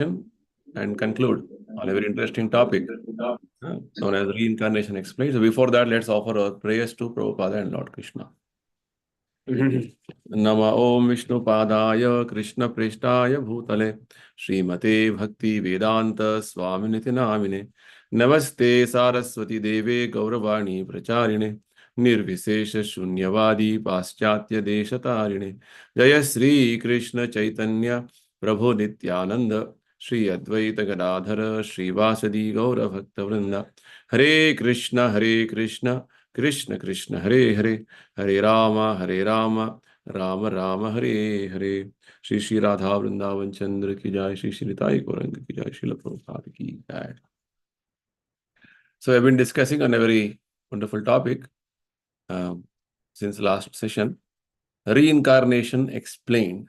and conclude on a very interesting topic known as Reincarnation Explained. So before that, let's offer our prayers to Prabhupada and Lord Krishna. Nama Om Vishnu Padaya Krishna Prishtaya Bhutale Srimate Bhakti Vedanta Swami Namine Namaste Saraswati Deve Gauravani Pracharine Nirvisesha Shunyavadi Paschatya Deshatarine Jaya Sri Krishna Chaitanya Prabhu Nityananda Shri Advaita Gadadhara Shri Vasadi Gaura Bhakta Vrinda Hare Krishna Krishna Krishna Hare Hare Hare Rama Rama Rama Hare Hare Shri Radha Vrindavan Chandra ki Jai Shri Nitai Gauranga ki Jai Srila Prabhupada ki Jai. So I've been discussing on a very wonderful topic since last session, Reincarnation Explained.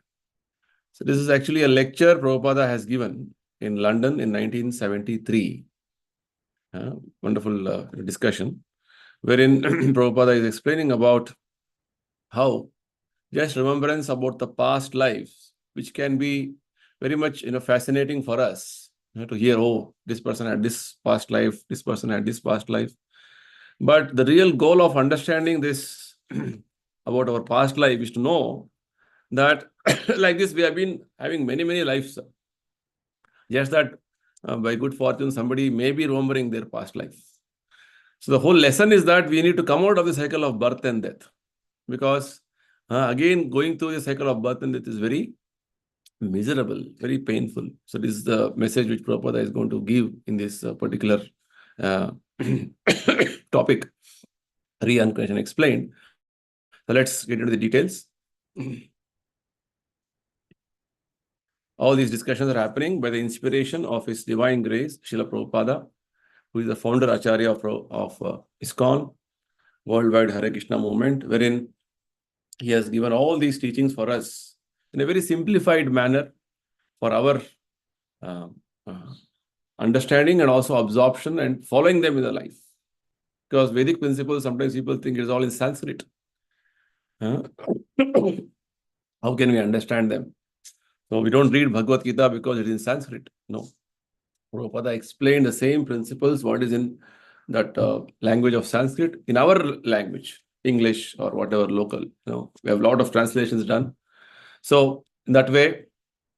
So this is actually a lecture Prabhupada has given in London in 1973. Wonderful discussion wherein Prabhupada is explaining about how just remembrance about the past lives, which can be very much fascinating for us to hear, oh, this person had this past life, this person had this past life. But the real goal of understanding this about our past life is to know that like this, we have been having many lives. Just that by good fortune, somebody may be remembering their past life. So the whole lesson is that we need to come out of the cycle of birth and death. Because again, going through the cycle of birth and death is very miserable, very painful. So this is the message which Prabhupada is going to give in this particular topic, Reincarnation Explained. So let's get into the details. All these discussions are happening by the inspiration of His Divine Grace, Srila Prabhupada, who is the founder Acharya of Iskcon, Worldwide Hare Krishna movement, wherein he has given all these teachings for us in a very simplified manner for our understanding and also absorption and following them in the life. Because Vedic principles, sometimes people think it's all in Sanskrit. How can we understand them? So we don't read Bhagavad Gita because it is in Sanskrit. No. Prabhupada explained the same principles, what is in that language of Sanskrit, in our language, English or whatever local. We have a lot of translations done. So in that way,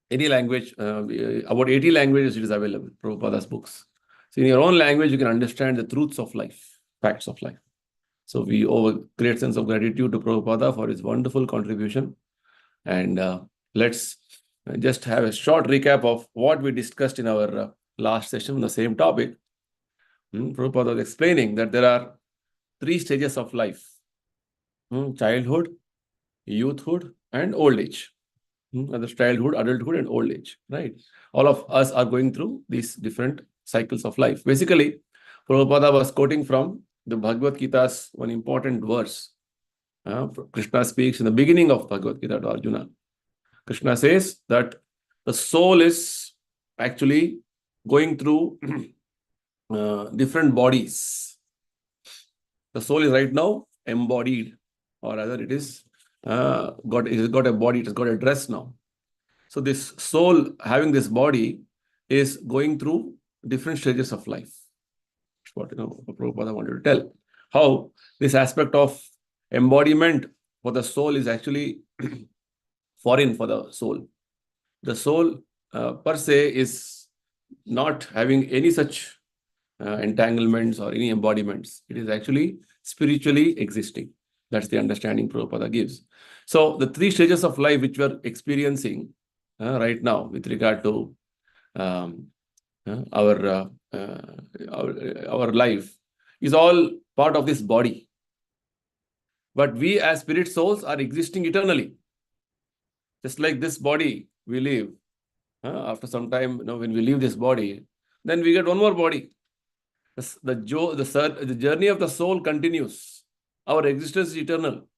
any language, about 80 languages it is available, Prabhupada's books. So in your own language, you can understand the truths of life, facts of life. So we owe a great sense of gratitude to Prabhupada for his wonderful contribution. And let's just have a short recap of what we discussed in our last session on the same topic. Prabhupada was explaining that there are 3 stages of life. Childhood, youthhood, and old age. That's childhood, adulthood, and old age, right? All of us are going through these different cycles of life. Basically, Prabhupada was quoting from the Bhagavad Gita's one important verse. Krishna speaks in the beginning of Bhagavad Gita to Arjuna. Krishna says that the soul is actually going through different bodies. The soul is right now embodied, or rather it is got a body, it has got a dress now. So this soul having this body is going through different stages of life. That's what Prabhupada wanted to tell. How this aspect of embodiment for the soul is actually foreign for the soul. The soul per se is not having any such entanglements or any embodiments. It is actually spiritually existing. That's the understanding Prabhupada gives. So the 3 stages of life which we are experiencing right now with regard to our life is all part of this body. But we as spirit souls are existing eternally. Just like this body we live. After some time, when we leave this body, then we get one more body. The journey of the soul continues. Our existence is eternal.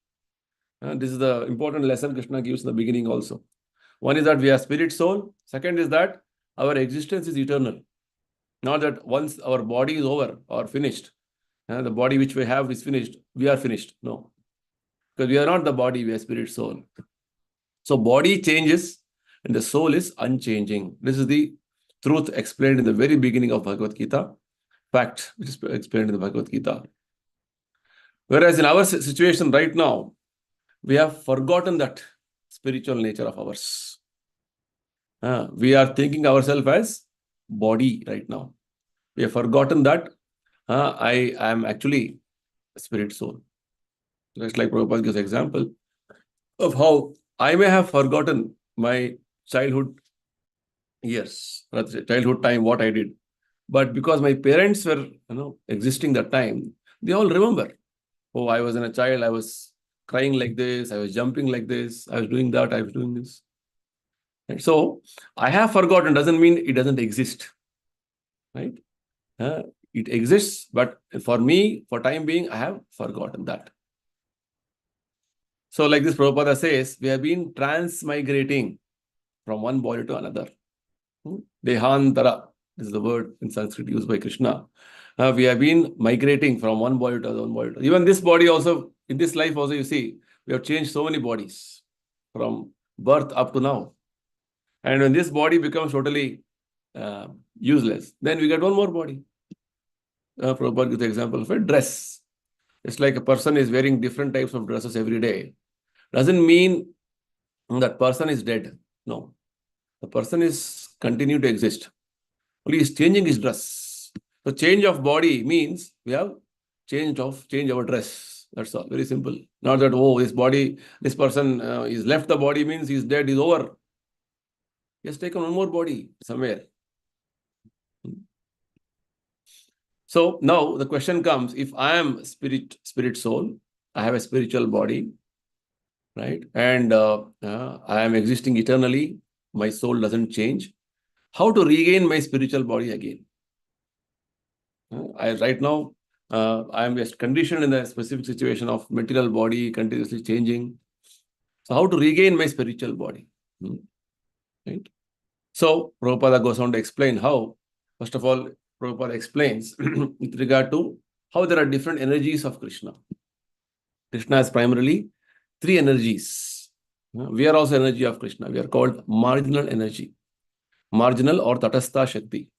This is the important lesson Krishna gives in the beginning also. One is that we are spirit soul. Second is that our existence is eternal. Not that once our body is over or finished, the body which we have is finished, we are finished. No. Because we are not the body, we are spirit soul. So body changes and the soul is unchanging. This is the truth explained in the very beginning of Bhagavad Gita, fact which is explained in the Bhagavad Gita. Whereas in our situation right now, we have forgotten that spiritual nature of ours. We are thinking ourselves as body right now. We have forgotten that I am actually a spirit soul. Just like Prabhupada gives example of how I may have forgotten my childhood years, childhood time, what I did. But because my parents were, existing that time, they all remember. Oh, I was in a child, I was crying like this, I was jumping like this, I was doing that, I was doing this. And so I have forgotten doesn't mean it doesn't exist. Right? It exists, but for me, for time being, I have forgotten that. So like this Prabhupada says, we have been transmigrating from one body to another. Dehantara, this is the word in Sanskrit used by Krishna. We have been migrating from one body to another body. Even this body also, in this life also, you see, we have changed so many bodies from birth up to now. And when this body becomes totally useless, then we get one more body. Prabhupada gives the example of a dress. It's like a person is wearing different types of dresses every day. Doesn't mean that person is dead. No. The person is continue to exist. Only is changing his dress. So change of body means we have change our dress. That's all. Very simple. Not that, oh, this person is left the body means he's dead, is over. He has taken one more body somewhere. So now the question comes, if I am spirit soul, I have a spiritual body, right? And I am existing eternally, my soul doesn't change. How to regain my spiritual body again? Right now, I am just conditioned in a specific situation of material body continuously changing. So how to regain my spiritual body? Right? So Prabhupada goes on to explain how. First of all, Prabhupada explains with regard to how there are different energies of Krishna. Krishna has primarily three energies. We are also energy of Krishna. We are called marginal energy. Marginal or Tatastha Shakti.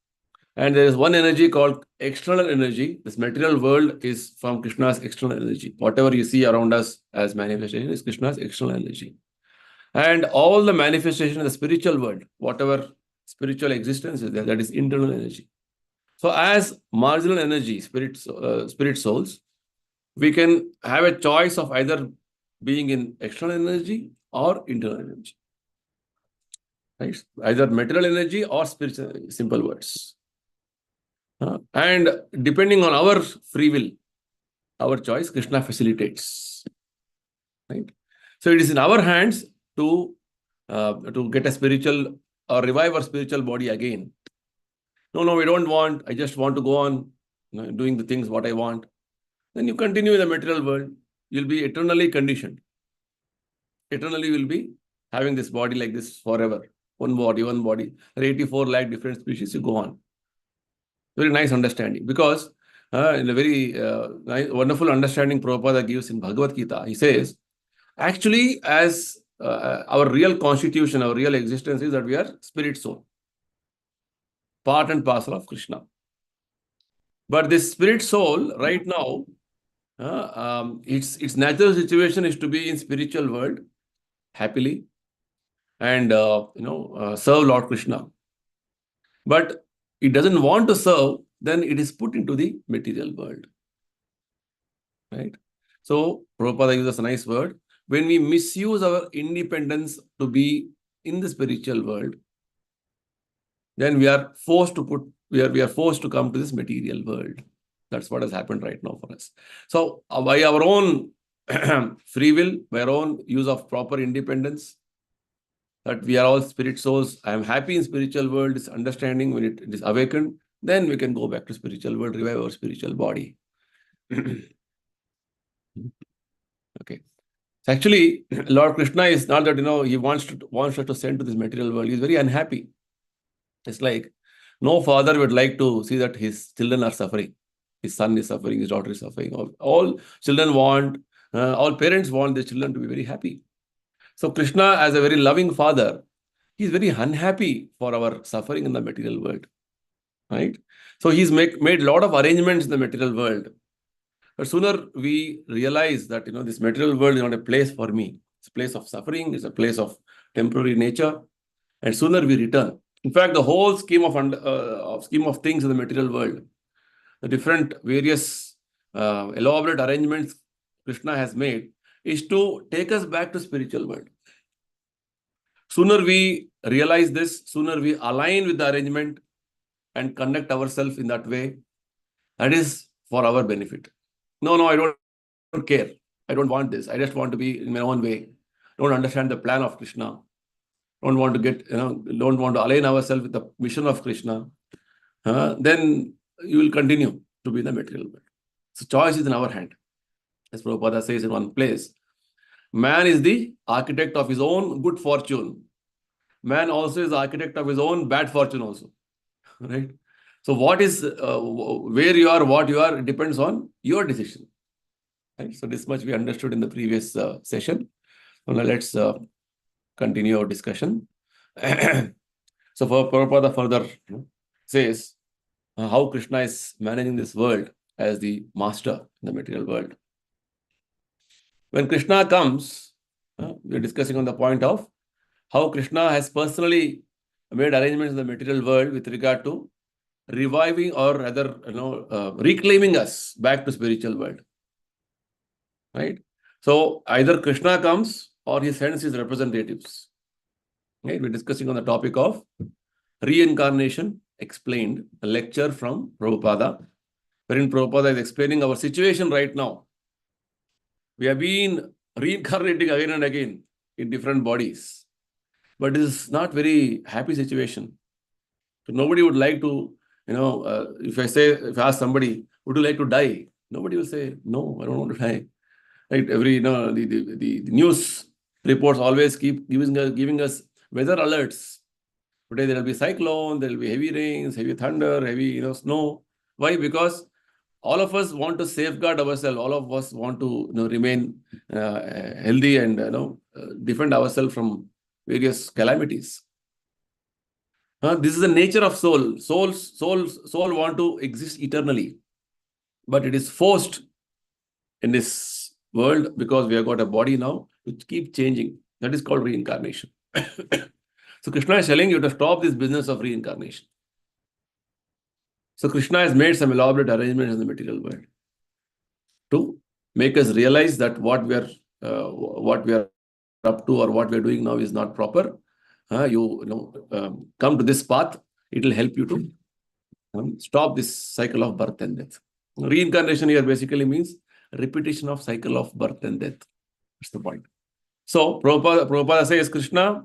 And there is one energy called external energy. This material world is from Krishna's external energy. Whatever you see around us as manifestation is Krishna's external energy. And all the manifestation in the spiritual world, whatever spiritual existence is there, that is internal energy. So as marginal energy, spirit souls, we can have a choice of either being in external energy or internal energy. Right? Either material energy or spiritual, simple words. And depending on our free will, our choice, Krishna facilitates. Right? So it is in our hands to get a spiritual or revive our spiritual body again. No, we don't want. I just want to go on doing the things what I want. Then you continue in the material world. You'll be eternally conditioned. Eternally will be having this body like this forever. One body. There are 84 lakh different species, you go on. Very nice understanding. Because in a very nice, wonderful understanding Prabhupada gives in Bhagavad Gita, he says, actually, as our real constitution, our real existence is that we are spirit soul. Part and parcel of Krishna. But this spirit soul, right now, its natural situation is to be in spiritual world, happily, and serve Lord Krishna. But it doesn't want to serve, then it is put into the material world. Right? So Prabhupada uses a nice word. When we misuse our independence to be in the spiritual world, then we are forced to we are forced to come to this material world. That's what has happened right now for us. So by our own free will, by our own use of proper independence, that we are all spirit souls. I am happy in spiritual world, this understanding, when it is awakened, then we can go back to spiritual world, revive our spiritual body. Okay. So actually, Lord Krishna is not that, he wants us to send to this material world. He's very unhappy. It's like no father would like to see that his children are suffering. His son is suffering, his daughter is suffering. All children want, all parents want their children to be very happy. So Krishna, as a very loving father, He's very unhappy for our suffering in the material world. Right? So he's made a lot of arrangements in the material world. But sooner we realize that this material world is not a place for me. It's a place of suffering, it's a place of temporary nature. And sooner we return. In fact, the whole scheme of things in the material world, the different various elaborate arrangements Krishna has made, is to take us back to spiritual world. Sooner we realize this, sooner we align with the arrangement and conduct ourselves in that way, that is for our benefit. No, I don't care. I don't want this. I just want to be in my own way. Don't understand the plan of Krishna. Don't want to don't want to align ourselves with the mission of Krishna. Then you will continue to be in the material world. So choice is in our hand. As Prabhupada says in one place, man is the architect of his own good fortune. Man also is the architect of his own bad fortune also. Right? So what is, where you are, what you are, depends on your decision. Right? So this much we understood in the previous session. So now let's continue our discussion. So Prabhupada further says how Krishna is managing this world as the master in the material world. When Krishna comes, we're discussing on the point of how Krishna has personally made arrangements in the material world with regard to reviving or rather, reclaiming us back to spiritual world. Right? So either Krishna comes or he sends his representatives. Right? We're discussing on the topic of Reincarnation Explained, a lecture from Prabhupada, wherein Prabhupada is explaining our situation right now. We have been reincarnating again and again in different bodies, but it is not very happy situation. So nobody would like to, if I ask somebody, would you like to die? Nobody will say, no, I don't want to die. Right? The news reports always keep giving us weather alerts. Today there will be cyclone, there will be heavy rains, heavy thunder, heavy snow. Why? Because all of us want to safeguard ourselves. All of us want to remain healthy and defend ourselves from various calamities. This is the nature of soul. Soul want to exist eternally, but it is forced in this world because we have got a body now which keeps changing. That is called reincarnation. So Krishna is telling you to stop this business of reincarnation. So Krishna has made some elaborate arrangements in the material world to make us realize that what we are up to or what we are doing now is not proper. Come to this path. It will help you to stop this cycle of birth and death. Reincarnation here basically means repetition of cycle of birth and death. That's the point. So Prabhupada says Krishna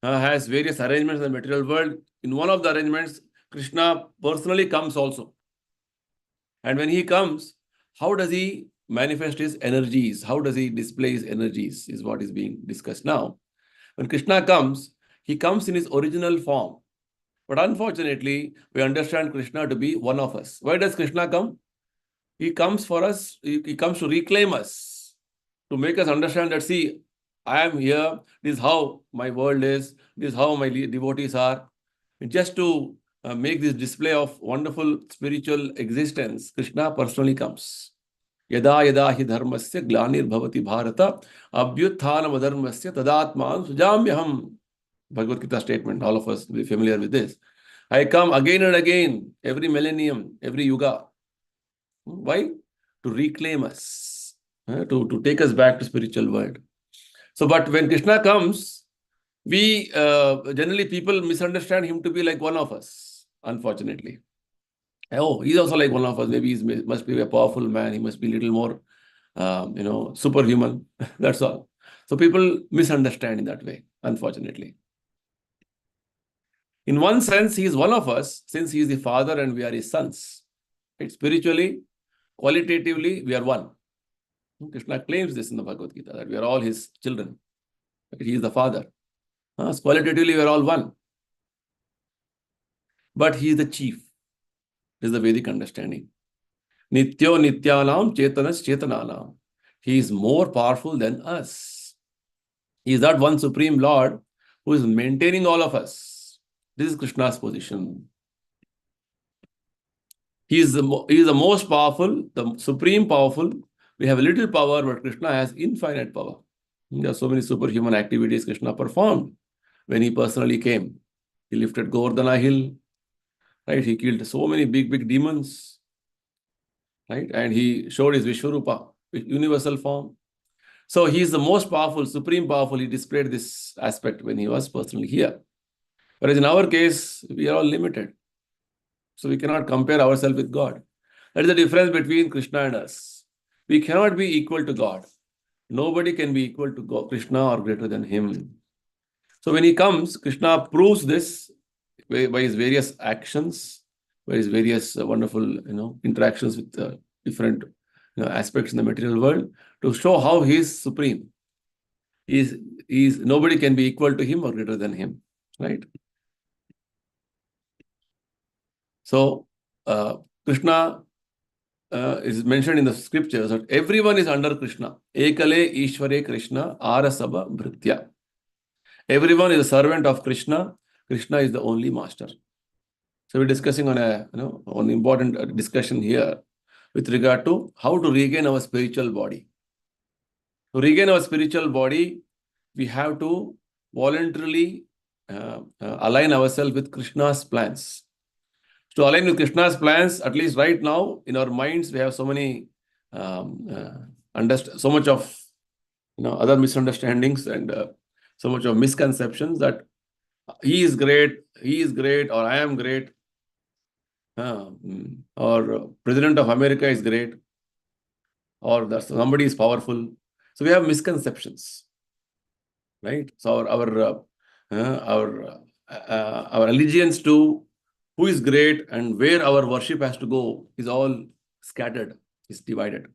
has various arrangements in the material world. In one of the arrangements, Krishna personally comes also. And when he comes, how does he manifest his energies? How does he display his energies is what is being discussed now. When Krishna comes, he comes in his original form. But unfortunately, we understand Krishna to be one of us. Why does Krishna come? He comes for us, he comes to reclaim us, to make us understand that, see, I am here, this is how my world is, this is how my devotees are. Just to make this display of wonderful spiritual existence, Krishna personally comes. Yada yada hi dharmasya glanir bhavati bharata abhyutthanam adharmasya tadatman sujamyaham. Bhagavad Gita statement, all of us will be familiar with this. I come again and again, every millennium, every yuga. Why? To reclaim us, to take us back to spiritual world. So, but when Krishna comes, we generally people misunderstand him to be like one of us, unfortunately. Oh, he's also like one of us. Maybe he must be a powerful man. He must be a little more, superhuman. That's all. So people misunderstand in that way, unfortunately. In one sense, he is one of us since he is the father and we are his sons. Right? Spiritually, qualitatively, we are one. Krishna claims this in the Bhagavad Gita, that we are all his children. He is the father. Qualitatively, we are all one. But he is the chief. This is the Vedic understanding. Nityo nityanam chetanas chetananam. He is more powerful than us. He is that one supreme Lord who is maintaining all of us. This is Krishna's position. He is the most powerful, the supreme powerful. We have little power, but Krishna has infinite power. There are so many superhuman activities Krishna performed when he personally came. He lifted Govardhana hill, right? He killed so many big demons, right? And he showed his Vishwarupa, universal form. So he is the most powerful, supreme powerful. He displayed this aspect when he was personally here. Whereas in our case, we are all limited. So we cannot compare ourselves with God. That is the difference between Krishna and us. We cannot be equal to God. Nobody can be equal to God, Krishna or greater than him. So when he comes, Krishna proves this by his various actions, by his various wonderful, interactions with different aspects in the material world, to show how he is supreme. Nobody can be equal to him or greater than him, right? So Krishna is mentioned in the scriptures that everyone is under Krishna. Ekale Ishvare Krishna Arasabha Bhritya. Everyone is a servant of Krishna. Krishna is the only master. So we're discussing on an important discussion here with regard to how to regain our spiritual body. To regain our spiritual body, we have to voluntarily align ourselves with Krishna's plans. To align with Krishna's plans, at least right now, in our minds, we have so many, so much of other misunderstandings and so much of misconceptions that he is great, or I am great, or President of America is great, or that somebody is powerful. So we have misconceptions, right? So our allegiance to who is great and where our worship has to go is all scattered, is divided.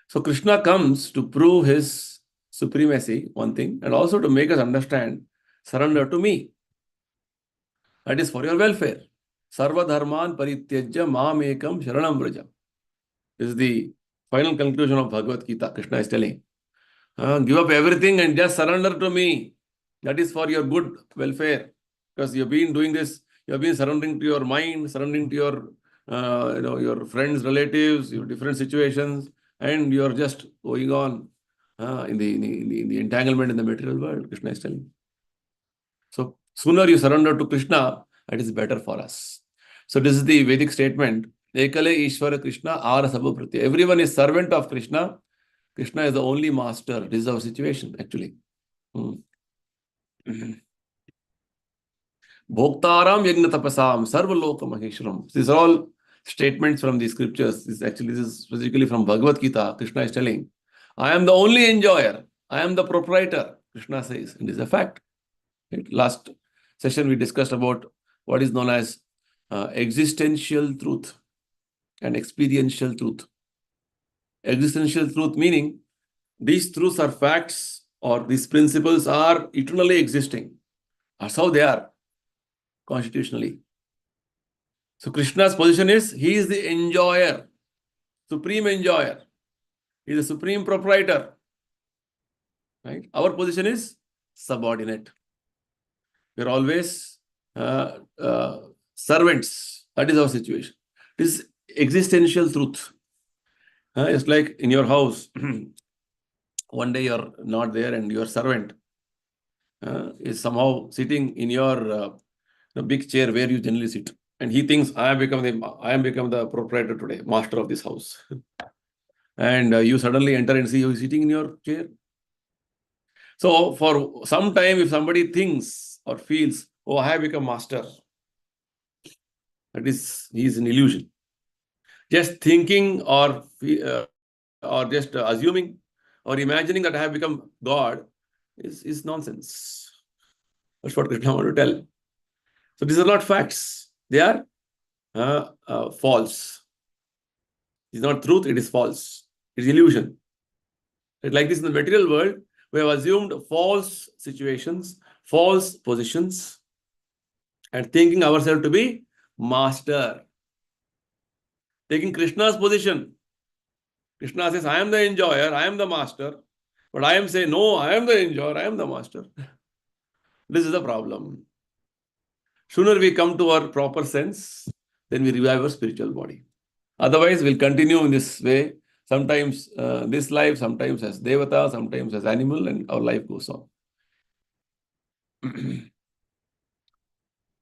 So Krishna comes to prove his supremacy, one thing, and also to make us understand, surrender to me. That is for your welfare. Sarva dharman parityajya mam ekam sharanam vraja. This is the final conclusion of Bhagavad Gita. Krishna is telling, give up everything and just surrender to me. That is for your good welfare. Because you've been doing this, you have been surrendering to your mind, surrendering to your friends, relatives, your different situations, and you're just going on in the entanglement in the material world. Krishna is telling. So sooner you surrender to Krishna, that is better for us. So this is the Vedic statement. Ekale Ishvara Krishna Ara Sabha Pratya. Everyone is servant of Krishna. Krishna is the only master. This is our situation, actually. Bhoktaram Yagna Tapasam Sarva Loka Maheshwaram. These are all statements from the scriptures. This is physically from Bhagavad Gita. Krishna is telling, I am the only enjoyer. I am the proprietor. Krishna says, and this is a fact. Right? Last session we discussed about what is known as existential truth and experiential truth. Existential truth meaning these truths are facts, or these principles are eternally existing. That's how they are constitutionally. So Krishna's position is, he is the enjoyer, supreme enjoyer. He is the supreme proprietor. Right? Our position is subordinate. We are always servants. That is our situation. This is existential truth. It's like in your house, one day you're not there and your servant is somehow sitting in your big chair where you generally sit. And he thinks, I am become the proprietor today, master of this house. And you suddenly enter and see you sitting in your chair. So for some time, if somebody thinks or feels, oh, I have become master, that is, he is an illusion. Just thinking or just assuming or imagining that I have become God is nonsense. That's what Krishna wants to tell. So these are not facts. They are false. It's not truth, it is false. It is illusion. Like this in the material world, we have assumed false situations, false positions, and thinking ourselves to be master. Taking Krishna's position. Krishna says, I am the enjoyer, I am the master. But I am saying, no, I am the enjoyer, I am the master. This is the problem. Sooner we come to our proper sense, then we revive our spiritual body. Otherwise, we'll continue in this way. Sometimes this life, sometimes as Devata, sometimes as animal, and our life goes on.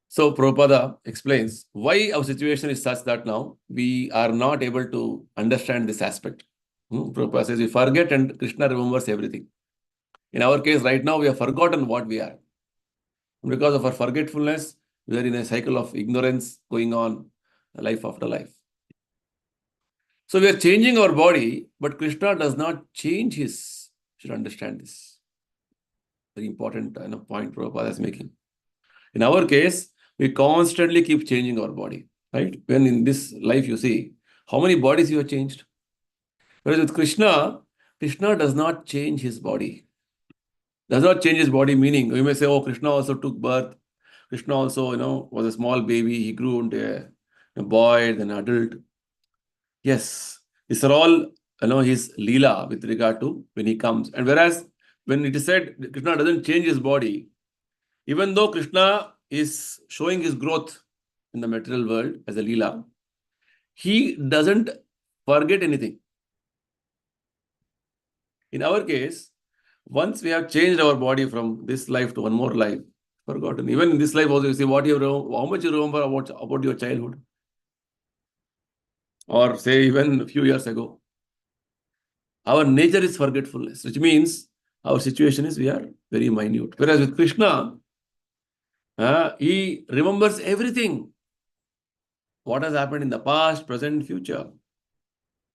So Prabhupada explains why our situation is such that now we are not able to understand this aspect. Prabhupada says we forget and Krishna remembers everything. In our case, right now, we have forgotten what we are. Because of our forgetfulness, we are in a cycle of ignorance going on life after life. So we are changing our body, but Krishna does not change his. You should understand this. Very important point Prabhupada is making. In our case, we constantly keep changing our body. Right? When in this life you see, how many bodies you have changed? Whereas with Krishna, Krishna does not change his body. Does not change his body, meaning we may say, oh, Krishna also took birth. Krishna also, was a small baby. He grew into a boy, then adult. Yes, these are all, his leela with regard to when he comes. And whereas when it is said Krishna doesn't change his body, even though Krishna is showing his growth in the material world as a leela, he doesn't forget anything. In our case, once we have changed our body from this life to one more life, forgotten. Even in this life also, you see how much you remember about your childhood. Or say even a few years ago. Our nature is forgetfulness, which means our situation is we are very minute. Whereas with Krishna, he remembers everything. What has happened in the past, present, future.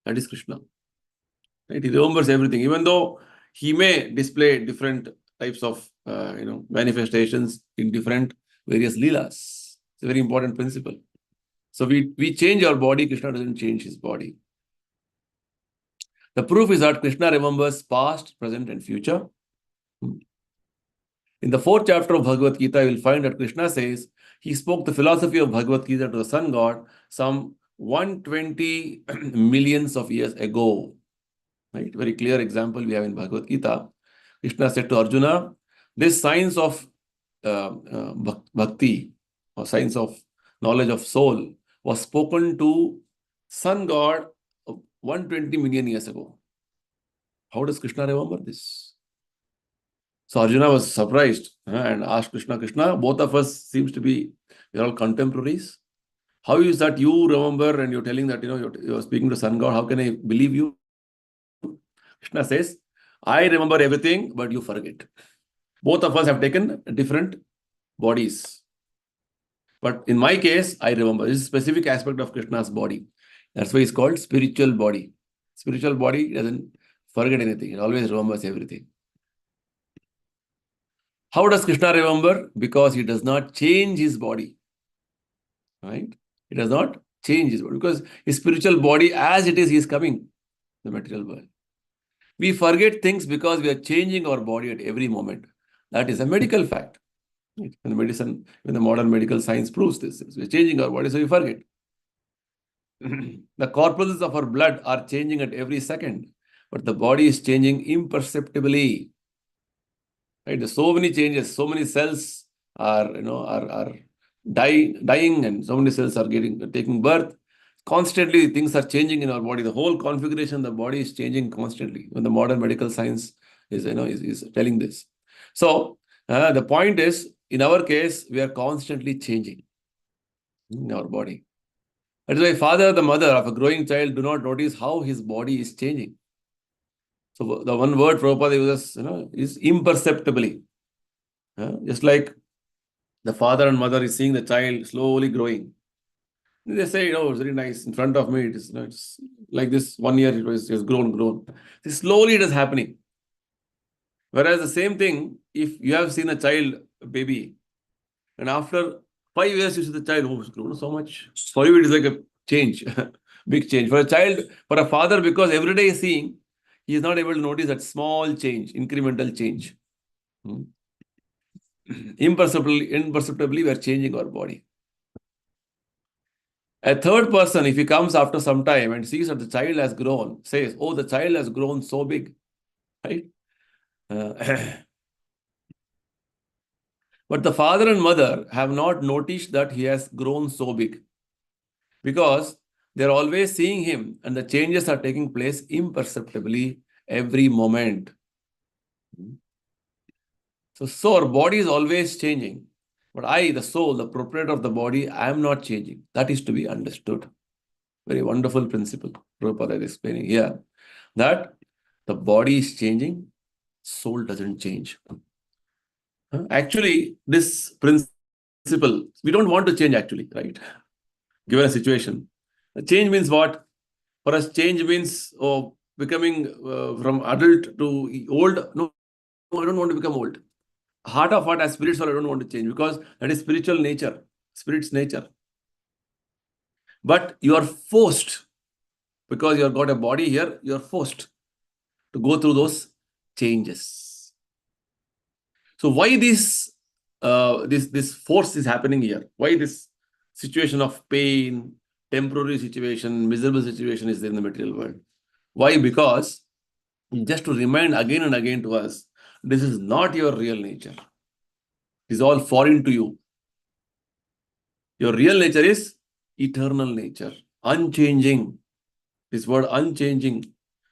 That is Krishna. Right? He remembers everything, even though he may display different types of manifestations in different various leelas. It's a very important principle. So we change our body, Krishna doesn't change his body. The proof is that Krishna remembers past, present, and future. In the 4th chapter of Bhagavad Gita, you will find that Krishna says he spoke the philosophy of Bhagavad Gita to the sun god some 120 millions of years ago. Right? Very clear example we have in Bhagavad Gita. Krishna said to Arjuna, this science of bhakti or science of knowledge of soul was spoken to sun god 120 million years ago. How does Krishna remember this? So Arjuna was surprised and asked Krishna, both of us seems to be, we are all contemporaries. How is that you remember and you're telling that, you're speaking to sun god, how can I believe you? Krishna says, I remember everything, but you forget. Both of us have taken different bodies. But in my case, I remember. This is a specific aspect of Krishna's body. That's why it's called spiritual body. Spiritual body doesn't forget anything. It always remembers everything. How does Krishna remember? Because he does not change his body. Right? He does not change his body. Because his spiritual body, as it is, he is coming, the material world. We forget things because we are changing our body at every moment. That is a medical fact. When the modern medical science proves this, we're changing our body, so we forget. The corpuscles of our blood are changing at every second, but the body is changing imperceptibly. Right? There's so many changes, so many cells are dying, and so many cells are taking birth. Constantly, things are changing in our body. The whole configuration of the body is changing constantly. When the modern medical science is telling this. So the point is, in our case, we are constantly changing in our body. That is why father, the mother of a growing child do not notice how his body is changing. So the one word Prabhupada uses, is imperceptibly. Just like the father and mother is seeing the child slowly growing. They say, it's very nice. In front of me, it's like this 1 year, it has grown. Slowly it is happening. Whereas the same thing, if you have seen a child, a baby, and after 5 years, you see the child, it's grown so much. For you, it is like a change, big change. For a child, for a father, because every day is seeing, he is not able to notice that small change, incremental change. Imperceptibly, we are changing our body. A third person, if he comes after some time and sees that the child has grown, says, oh, the child has grown so big, right? But the father and mother have not noticed that he has grown so big, because they're always seeing him and the changes are taking place imperceptibly every moment. So our body is always changing. But I, the soul, the proprietor of the body, I am not changing. That is to be understood. Very wonderful principle Prabhupada is explaining here, that the body is changing, soul doesn't change. Actually, this principle, we don't want to change actually, right? Given a situation. Change means what? For us, change means becoming from adult to old. No, I don't want to become old. Heart of heart, as spirit soul, I don't want to change, because that is spiritual nature, spirit's nature. But you are forced, because you have got a body here, you are forced to go through those changes. So why this force is happening here? Why this situation of pain, temporary situation, miserable situation is there in the material world? Why? Because just to remind again and again to us, this is not your real nature. It is all foreign to you. Your real nature is eternal nature, unchanging. This word unchanging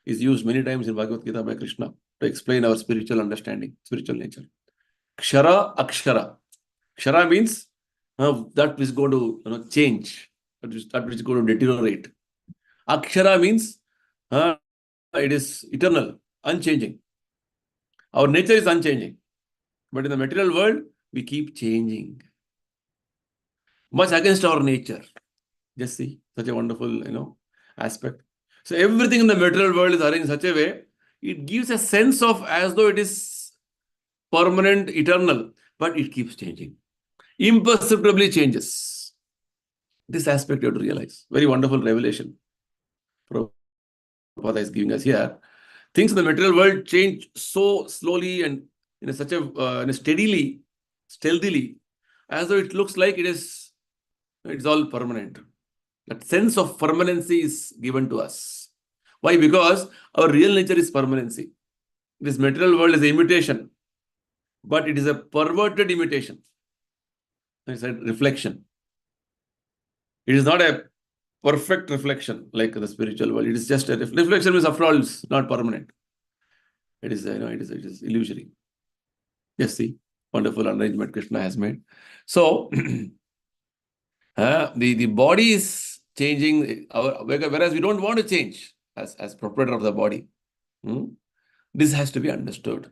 is used many times in Bhagavad Gita by Krishna to explain our spiritual understanding, spiritual nature. Kshara, Akshara. Kshara means that is going to change, that which is going to deteriorate. Akshara means it is eternal, unchanging. Our nature is unchanging. But in the material world, we keep changing. Much against our nature. Just see, such a wonderful, aspect. So everything in the material world is arranged in such a way, it gives a sense of as though it is permanent, eternal, but it keeps changing. Imperceptibly changes. This aspect you have to realize. Very wonderful revelation Prabhupada is giving us here. Things in the material world change so slowly and in a steadily, stealthily, as though it looks like it's all permanent. That sense of permanency is given to us. Why? Because our real nature is permanency. This material world is an imitation, but it is a perverted imitation. It's a reflection. It is not a perfect reflection like the spiritual world. It is just a reflection, means after all, it's not permanent. It is, it is illusory. Yes, see, wonderful arrangement Krishna has made. So, the body is changing, whereas we don't want to change as proprietor of the body. This has to be understood.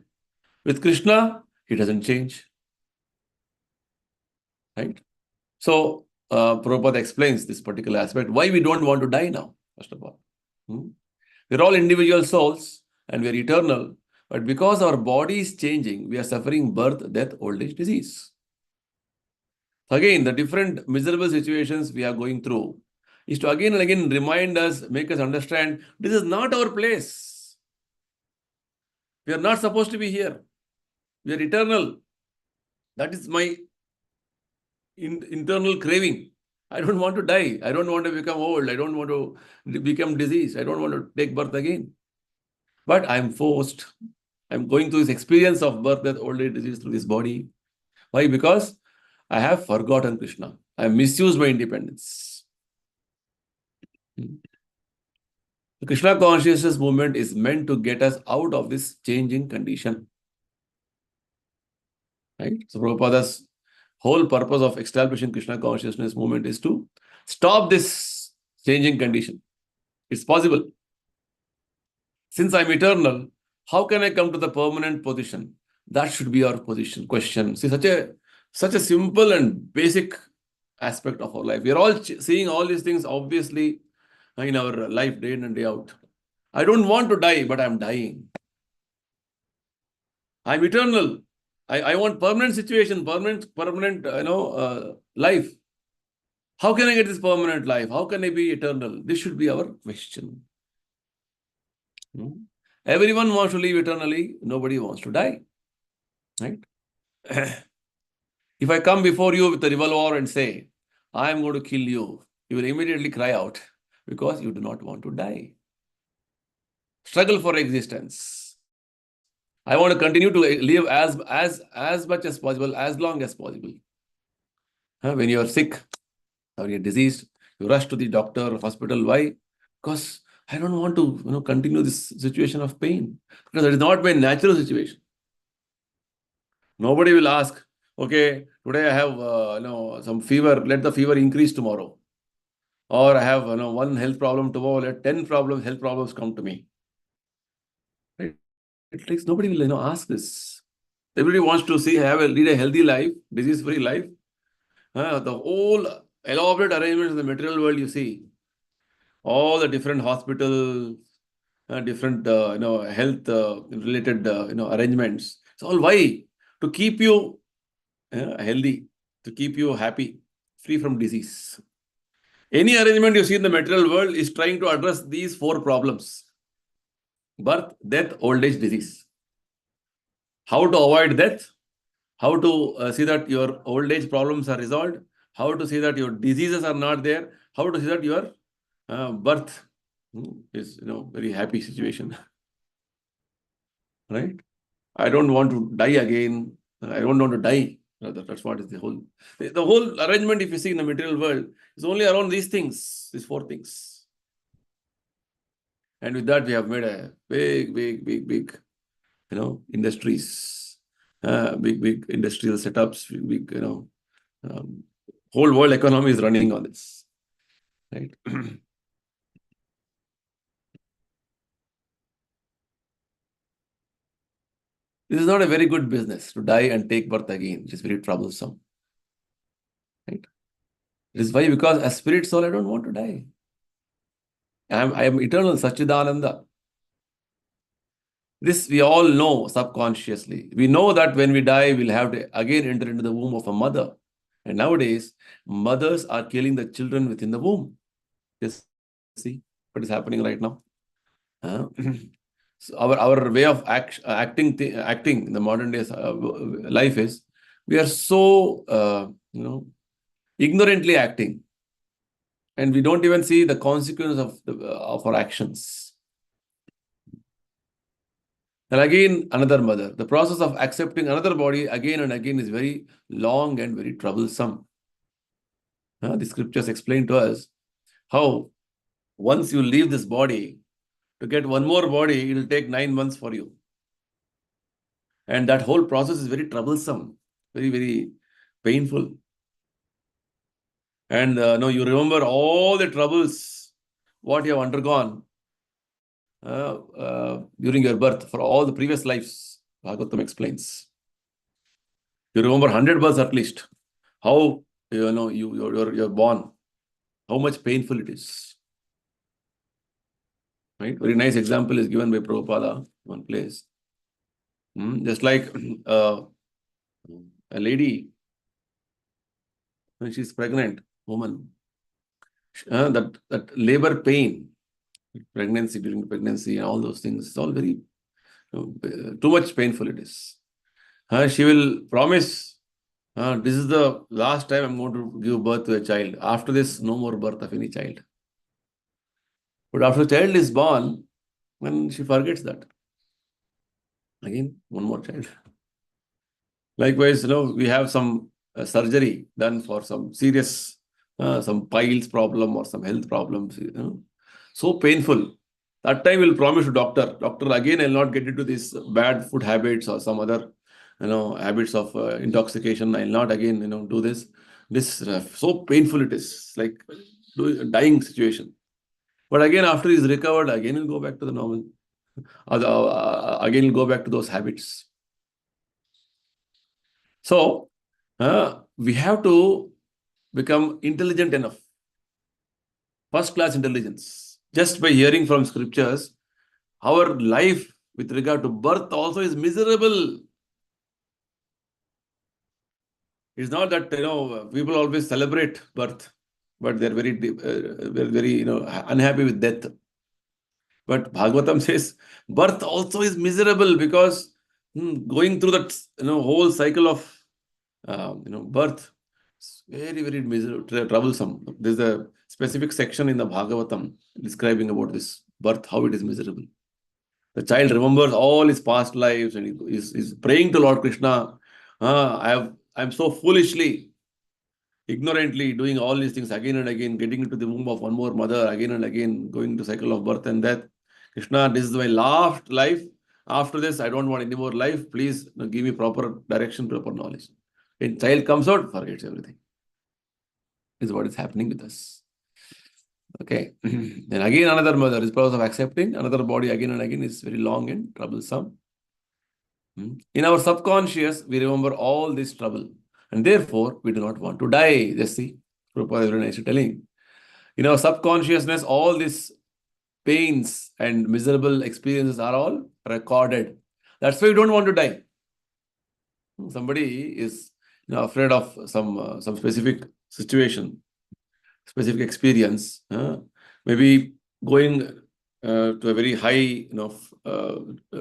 With Krishna, he doesn't change. Right? So, Prabhupada explains this particular aspect, why we don't want to die now, first of all. We're all individual souls and we're eternal, but because our body is changing, we are suffering birth, death, old age, disease. Again, the different miserable situations we are going through is to again and again remind us, make us understand, this is not our place. We are not supposed to be here. We are eternal. That is my internal craving. I don't want to die. I don't want to become old. I don't want to become diseased. I don't want to take birth again. But I'm forced. I'm going through this experience of birth, death, old age, disease through this body. Why? Because I have forgotten Krishna. I have misused my independence. The Krishna consciousness movement is meant to get us out of this changing condition. Right? So Prabhupada's whole purpose of establishing Krishna consciousness movement is to stop this changing condition. It's possible. Since I'm eternal, how can I come to the permanent position? That should be our question. See, such a simple and basic aspect of our life. We are all seeing all these things obviously in our life day in and day out. I don't want to die, but I'm dying. I'm eternal. I want permanent situation, permanent, life. How can I get this permanent life? How can I be eternal? This should be our question. Everyone wants to live eternally. Nobody wants to die. Right? If I come before you with a revolver and say, I am going to kill you, you will immediately cry out because you do not want to die. Struggle for existence. I want to continue to live as much as possible, as long as possible. When you are sick, when you're diseased, you rush to the doctor, hospital. Why? Because I don't want to, continue this situation of pain. Because that is not my natural situation. Nobody will ask, okay, today I have, some fever. Let the fever increase tomorrow. Or I have, one health problem tomorrow. Let 10 health problems come to me. Right? It takes, nobody will, ask this. Everybody wants to lead a healthy life, disease-free life. The whole elaborate arrangements in the material world you see, all the different hospitals, different health related arrangements. It's all why? To keep you healthy, to keep you happy, free from disease. Any arrangement you see in the material world is trying to address these 4 problems: birth, death, old age, disease. How to avoid death? How to see that your old age problems are resolved? How to see that your diseases are not there? How to see that your birth is very happy situation, right? I don't want to die again. I don't want to die. That's what is the whole arrangement. If you see in the material world, is only around these things, these 4 things. And with that, we have made a big, industries, big industrial setups, big, whole world economy is running on this, right? This is not a very good business, to die and take birth again. It is very troublesome, right? It is why, because as spirit soul, I don't want to die. I am eternal Sachidananda. This we all know subconsciously. We know that when we die, we'll have to again enter into the womb of a mother. And nowadays, mothers are killing the children within the womb. Just see what is happening right now. So our way of acting in the modern days life is, we are so ignorantly acting, and we don't even see the consequence of our actions. And again, another mother. The process of accepting another body again and again is very long and very troublesome. The scriptures explain to us how once you leave this body, to get one more body, it will take 9 months for you. And that whole process is very troublesome, very, very painful. And you remember all the troubles, what you have undergone during your birth for all the previous lives. Bhagavatam explains. You remember 100 births at least. How you're born, how much painful it is. Right? Very nice example is given by Prabhupada one place. Just like a lady, when she's pregnant, woman, that labor pain, pregnancy, during pregnancy, and all those things, it's all very too much painful it is. She will promise, this is the last time I'm going to give birth to a child. After this, no more birth of any child. But after the child is born, then she forgets that. Again, one more child. Likewise, we have some surgery done for some serious, some piles problem or some health problems, so painful. That time we'll promise to doctor, again, I'll not get into these bad food habits or some other, habits of intoxication. I'll not again, do this. This so painful it is, like dying situation. But again, after he's recovered, again he'll go back to the normal. Again he'll go back to those habits. So, we have to become intelligent enough, first-class intelligence. Just by hearing from scriptures, our life with regard to birth also is miserable. It's not that, people always celebrate birth, but they're very unhappy with death. But Bhagavatam says, birth also is miserable, because going through that whole cycle of birth, it's very, very miserable, troublesome. There's a specific section in the Bhagavatam describing about this birth, how it is miserable. The child remembers all his past lives and is praying to Lord Krishna. I'm so foolishly, ignorantly doing all these things again and again, getting into the womb of one more mother again and again, going to cycle of birth and death. Krishna, this is my last life. After this, I don't want any more life. Please give me proper direction, proper knowledge. When child comes out, forgets everything. This is what is happening with us. Okay. Then again another mother is process of accepting. Another body again and again is very long and troublesome. In our subconscious, we remember all this trouble. And therefore, we do not want to die. Just see, Prabhupada is telling. In our subconsciousness, all these pains and miserable experiences are all recorded. That's why we don't want to die. Somebody is afraid of some specific situation, specific experience, maybe going to a very high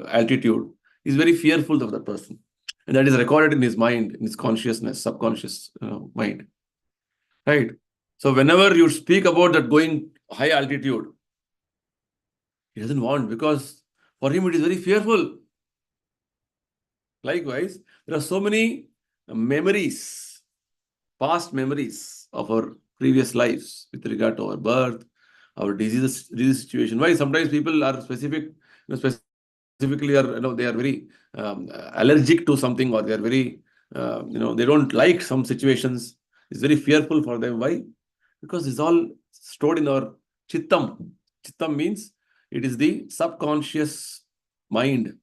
altitude, is very fearful of that person. And that is recorded in his mind, in his consciousness, subconscious mind. Right? So whenever you speak about that going high altitude, he doesn't want, because for him it is very fearful. Likewise, there are so many memories, past memories of our previous lives with regard to our birth, our disease situation. Why sometimes people are specifically are they are very allergic to something, or they are very they don't like some situations. It's very fearful for them. Why? Because it's all stored in our chittam. Chittam means it is the subconscious mind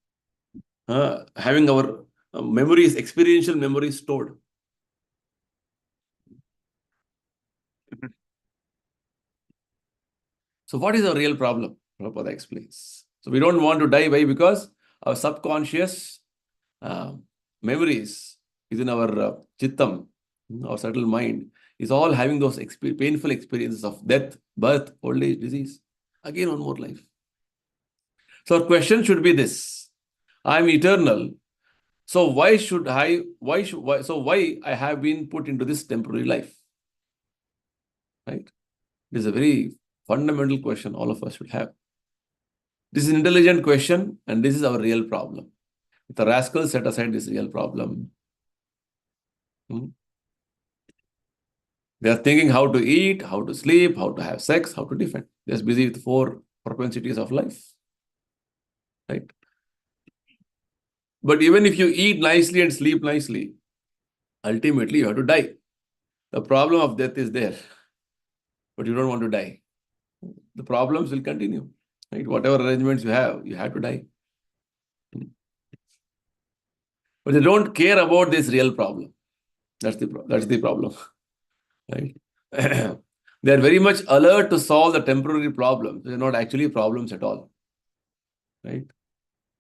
having our memories, experiential memories stored. So what is our real problem? Prabhupada explains. So we don't want to die. Why? Because our subconscious memories is in our chittam, our subtle mind, is all having those painful experiences of death, birth, old age, disease. Again, one more life. So our question should be this: I am eternal. So why I have been put into this temporary life? Right? This is a very fundamental question all of us should have. This is an intelligent question, and this is our real problem. If the rascals set aside this real problem, they are thinking how to eat, how to sleep, how to have sex, how to defend. They're just busy with 4 propensities of life. Right? But even if you eat nicely and sleep nicely, ultimately you have to die. The problem of death is there, but you don't want to die. The problems will continue. Right? Whatever arrangements you have to die. But they don't care about this real problem. That's the problem. Right? They are very much alert to solve the temporary problems. They're not actually problems at all. Right?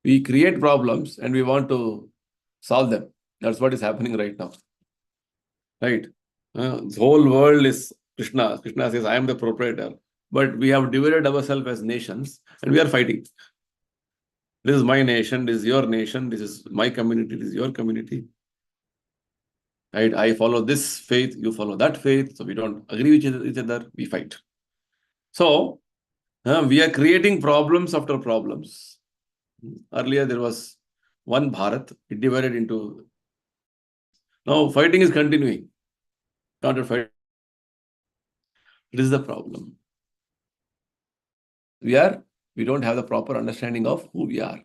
We create problems and we want to solve them. That's what is happening right now. Right? The whole world is Krishna. Krishna says, I am the proprietor. But we have divided ourselves as nations and we are fighting. This is my nation, this is your nation, this is my community, this is your community. Right? I follow this faith, you follow that faith. So we don't agree with each other, we fight. So we are creating problems after problems. Earlier there was one Bharat, it divided into. Now fighting is continuing. Counter fight. It is the problem. We don't have the proper understanding of who we are.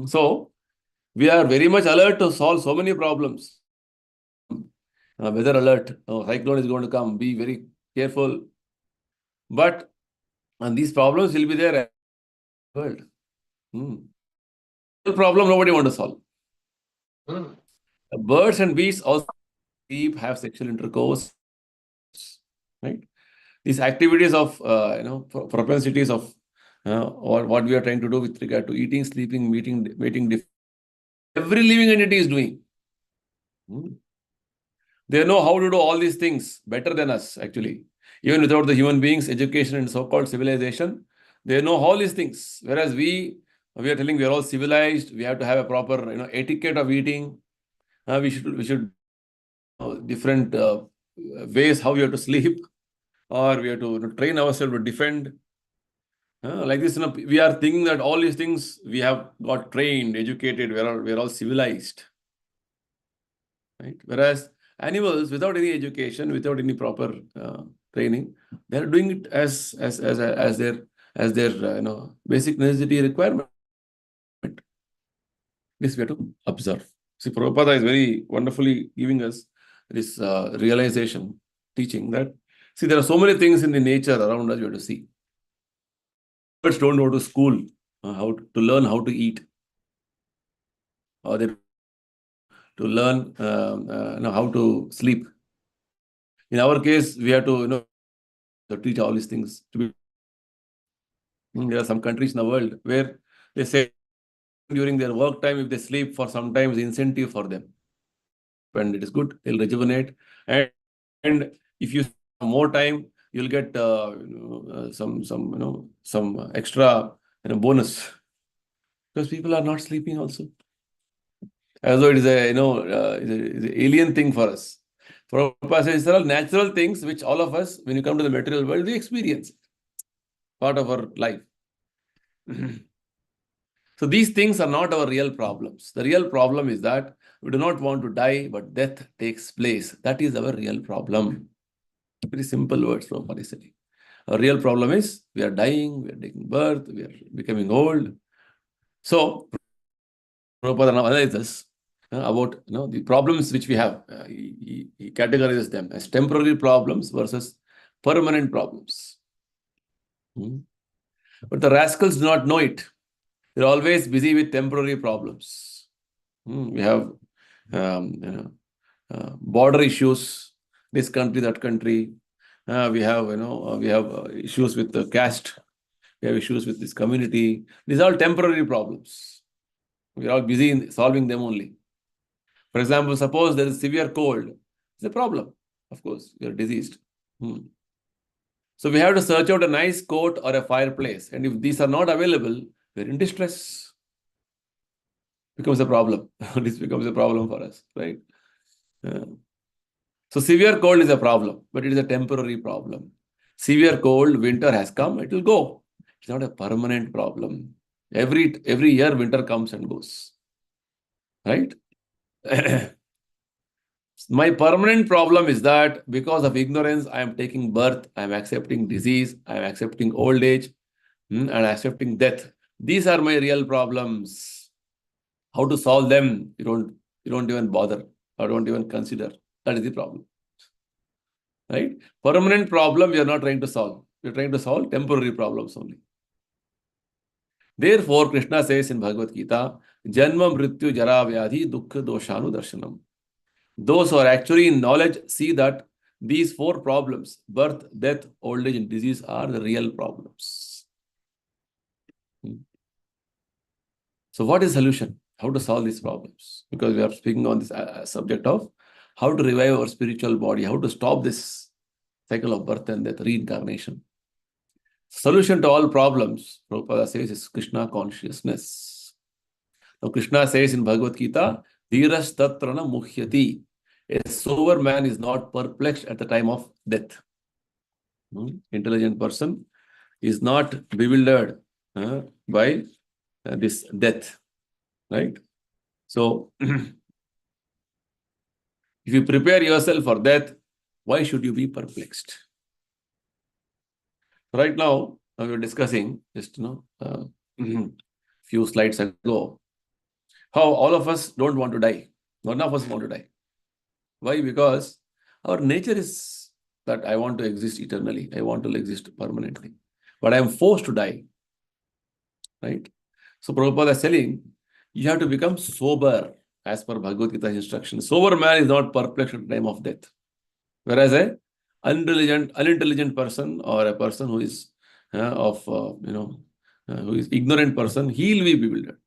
So we are very much alert to solve so many problems. Weather alert, cyclone is going to come, be very careful. But these problems will be there in the world. The problem nobody wants to solve. The birds and beasts also sleep, have sexual intercourse. Right? These activities of propensities of or what we are trying to do with regard to eating, sleeping, mating, every living entity is doing. They know how to do all these things better than us, actually. Even without the human beings, education and so-called civilization, they know all these things. Whereas we are telling we are all civilized, we have to have a proper etiquette of eating. We should different ways how we have to sleep, or we have to train ourselves to defend. Like this, we are thinking that all these things we have got trained, educated, we're all civilized. Right? Whereas animals, without any education, without any proper training, they are doing it as their basic necessity requirement. This we have to observe. See, Prabhupada is very wonderfully giving us this realization, teaching that, see, there are so many things in the nature around us you have to see. Birds don't go to school how to learn how to eat, or they to learn how to sleep. In our case, we have to teach all these things to be. There are some countries in the world where they say during their work time, if they sleep for some time, is incentive for them, and it is good. They'll rejuvenate, and if you have more time, you'll get some extra bonus, because people are not sleeping also. As though it is is an alien thing for us. Prabhupada says, these are all natural things which all of us, when you come to the material world, we experience. Part of our life. So these things are not our real problems. The real problem is that we do not want to die, but death takes place. That is our real problem. Very simple words from Prabhupada is saying. Our real problem is we are dying, we are taking birth, we are becoming old. So Prabhupada now analyzes about the problems which we have. He categorizes them as temporary problems versus permanent problems. But the rascals do not know it. They're always busy with temporary problems. We have border issues, this country, that country. We have issues with the caste. We have issues with this community. These are all temporary problems. We are all busy in solving them only. For example, suppose there is severe cold. It's a problem. Of course, you are diseased. So we have to search out a nice coat or a fireplace. And if these are not available, we're in distress. Becomes a problem. This becomes a problem for us, right? So severe cold is a problem, but it is a temporary problem. Severe cold, winter has come, it will go. It's not a permanent problem. Every year, winter comes and goes. Right? My permanent problem is that because of ignorance, I am taking birth, I am accepting disease, I am accepting old age, and accepting death. These are my real problems. How to solve them? You don't even bother or don't even consider. That is the problem. Right? Permanent problem you are not trying to solve. You are trying to solve temporary problems only. Therefore, Krishna says in Bhagavad Gita, Janma Mrityu Jara Vyadhi Dukkha Doshanu Darshanam. Those who are actually in knowledge see that these four problems, birth, death, old age, and disease, are the real problems. So what is the solution? How to solve these problems? Because we are speaking on this subject of how to revive our spiritual body, how to stop this cycle of birth and death, reincarnation. Solution to all problems, Prabhupada says, is Krishna consciousness. Now Krishna says in Bhagavad Gita, Dhiras tatrana muhyati. A sober man is not perplexed at the time of death. Intelligent person is not bewildered by this death. Right? So, if you prepare yourself for death, why should you be perplexed? Right now, we were discussing just few slides ago how all of us don't want to die. None of us want to die. Why? Because our nature is that I want to exist eternally. I want to exist permanently. But I am forced to die. Right? So Prabhupada is telling, you have to become sober as per Bhagavad Gita's instruction. Sober man is not perplexed at the time of death. Whereas a unintelligent person or a person who is who is ignorant person, he will be bewildered.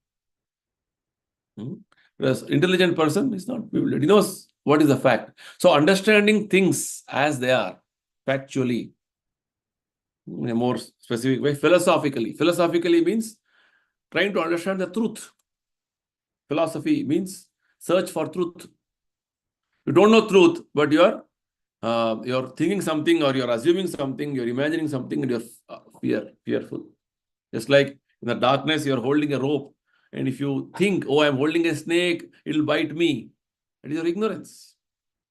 Whereas intelligent person is not bewildered. He knows what is the fact. So understanding things as they are, factually, in a more specific way, philosophically. Philosophically means trying to understand the truth. Philosophy means search for truth. You don't know truth, but you're thinking something, or you're assuming something, you're imagining something, and you're fearful. Just like in the darkness, you're holding a rope. And if you think, oh, I'm holding a snake, it'll bite me. That is your ignorance.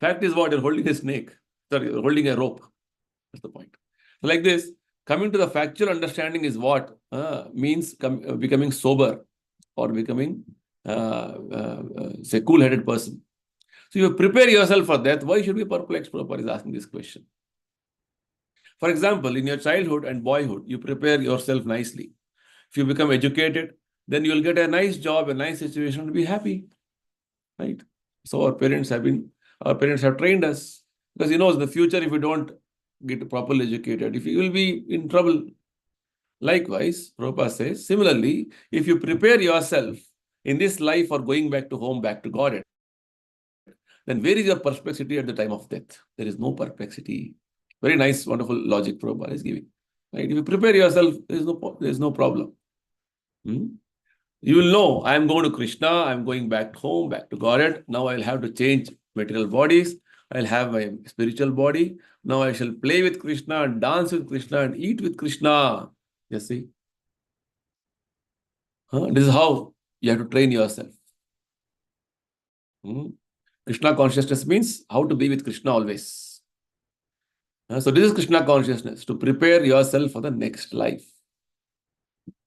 Fact is what? You're holding a snake. Sorry, you're holding a rope. That's the point. So like this, coming to the factual understanding is what means becoming sober or becoming, say, cool-headed person. So you prepare yourself for death. Why should we be perplexed? Prabhupada is asking this question. For example, in your childhood and boyhood, you prepare yourself nicely. If you become educated, then you will get a nice job, a nice situation to be happy, right? So our parents have trained us, because in the future, if you don't get properly educated, if you will be in trouble. Likewise, Prabhupada says, similarly, if you prepare yourself in this life for going back to home, back to God, then where is your perplexity at the time of death? There is no perplexity. Very nice, wonderful logic Prabhupada is giving. Right? If you prepare yourself, there is no problem. You will know, I am going to Krishna, I am going back home, back to Godhead. Now I will have to change material bodies. I will have my spiritual body. Now I shall play with Krishna and dance with Krishna and eat with Krishna. You see? This is how you have to train yourself. Krishna consciousness means how to be with Krishna always. So this is Krishna consciousness, to prepare yourself for the next life.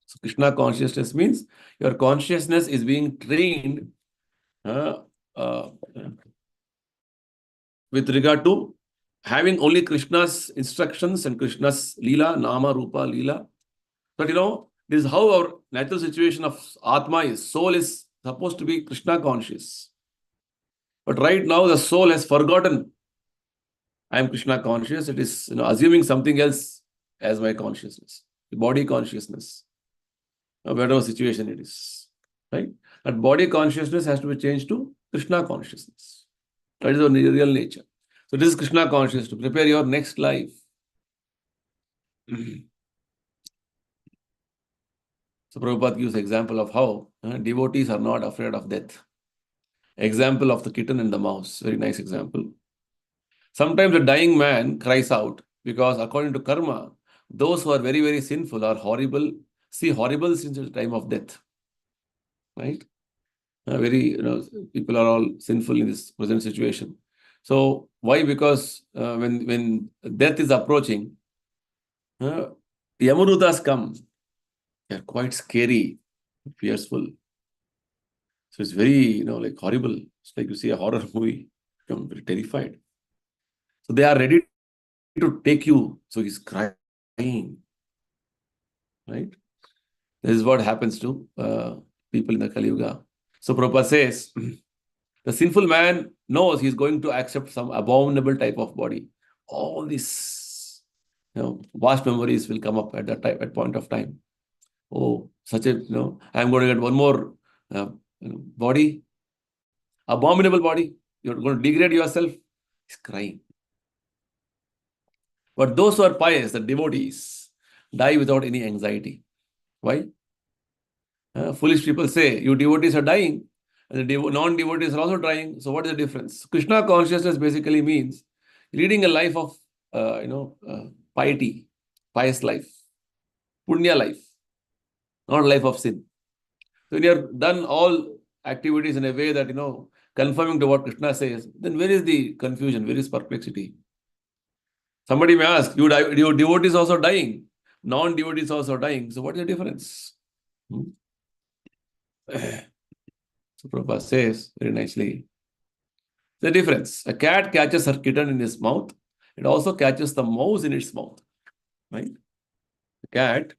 So Krishna consciousness means your consciousness is being trained with regard to having only Krishna's instructions and Krishna's Leela, Nama, Rupa, Leela. But this is how our natural situation of Atma is. Soul is supposed to be Krishna conscious. But right now the soul has forgotten I am Krishna conscious. It is assuming something else as my consciousness, the body consciousness, whatever situation it is. Right? That body consciousness has to be changed to Krishna consciousness. That is our real nature. So this is Krishna consciousness, to prepare your next life. So Prabhupada gives example of how devotees are not afraid of death. Example of the kitten and the mouse. Very nice example. Sometimes a dying man cries out because according to karma, those who are very, very sinful are horrible, see horrible since the time of death. Right? People are all sinful in this present situation. So why? Because when death is approaching, Yamarutas come. They are quite scary, fearful. So it's very, like horrible. It's like you see a horror movie, become very terrified. So they are ready to take you. So he's crying. Right? This is what happens to people in the Kali Yuga. So Prabhupada says, the sinful man knows he's going to accept some abominable type of body. All these vast memories will come up at that point of time. Oh, such a, I'm going to get one more body, abominable body. You're going to degrade yourself. He's crying. But those who are pious, the devotees, die without any anxiety. Why? Foolish people say, you devotees are dying, and the non-devotees are also dying. So what is the difference? Krishna consciousness basically means leading a life of, piety, pious life, punya life, not a life of sin. So when you have done all activities in a way that, conforming to what Krishna says, then where is the confusion? Where is perplexity? Somebody may ask, your devotees also dying, non-devotees also dying. So what is the difference? So Prabhupada says very nicely, the difference. A cat catches her kitten in its mouth. It also catches the mouse in its mouth. Right? The cat